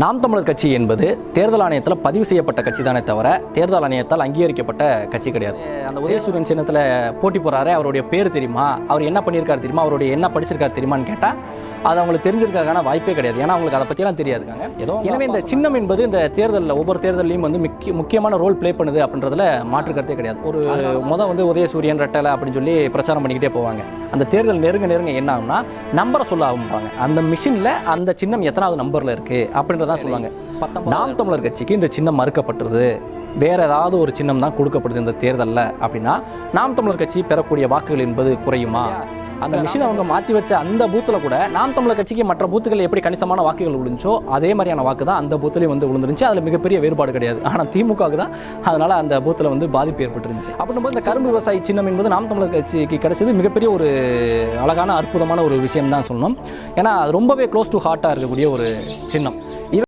நாம் தமிழர் கட்சி என்பது தேர்தல் ஆணையத்தில் பதிவு செய்யப்பட்ட கட்சி தானே தவிர தேர்தல் ஆணையத்தால் அங்கீகரிக்கப்பட்ட கட்சி கிடையாது. அந்த உதயசூரியன் சின்னத்தில் போட்டி போறாரு, அவருடைய பேர் தெரியுமா, அவர் என்ன பண்ணியிருக்காரு தெரியுமா, அவருடைய என்ன படிச்சிருக்காரு தெரியுமான்னு கேட்டால் அது அவங்களுக்கு தெரிஞ்சிருக்கான வாய்ப்பே கிடையாது. ஏன்னா அவங்களுக்கு அதை பற்றியெல்லாம் தெரியாதுங்க. எனவே இந்த சின்னம் என்பது இந்த தேர்தலில் ஒவ்வொரு தேர்தலையும் வந்து முக்கியமான ரோல் ப்ளே பண்ணுது அப்படின்றதுல மாற்று கருத்தே கிடையாது. ஒரு வந்து உதயசூரியன் ரெட்டலை அப்படின்னு சொல்லி பிரச்சாரம் பண்ணிக்கிட்டே போவாங்க. அந்த தேர்தல் நெருங்க என்ன ஆகும்னா நம்பரை சொல்ல ஆகும்பாங்க. அந்த மிஷினில் அந்த சின்னம் எத்தனாவது நம்பரில் இருக்கு அப்படின்றதான் சொல்லுவாங்க. நாம் தமிழர் கட்சிக்கு இந்த சின்னம் மறுக்கப்பட்டது, வேற ஏதாவது ஒரு சின்னம் தான் கொடுக்கப்படுது இந்த தேர்தலில் அப்படின்னா நாம் தமிழர் கட்சி பெறக்கூடிய வாக்குகள் என்பது குறையுமா? அந்த மிஷினை அவங்க மாற்றி வச்ச அந்த பூத்தில் கூட நாம் தமிழர் கட்சிக்கு மற்ற பூத்துகள் எப்படி கணிசமான வாக்குகள் விழுந்துச்சோ அதே மாதிரியான வாக்கு தான் அந்த பூத்துலேயும் வந்து விழுந்துருந்துச்சு. அதில் மிகப்பெரிய வேறுபாடு கிடையாது. ஆனால் திமுகவுக்கு தான் அதனால அந்த பூத்தில் வந்து பாதிப்பு ஏற்பட்டுருந்துச்சு. அப்படின்னும் இந்த கரும்பு விவசாயி சின்னம் என்பது நாம் தமிழர் கட்சிக்கு கிடைச்சது மிகப்பெரிய ஒரு அழகான அற்புதமான ஒரு விஷயம் தான் சொல்லணும். ஏன்னா அது ரொம்பவே க்ளோஸ் டு ஹார்ட்டாக இருக்கக்கூடிய ஒரு சின்னம்.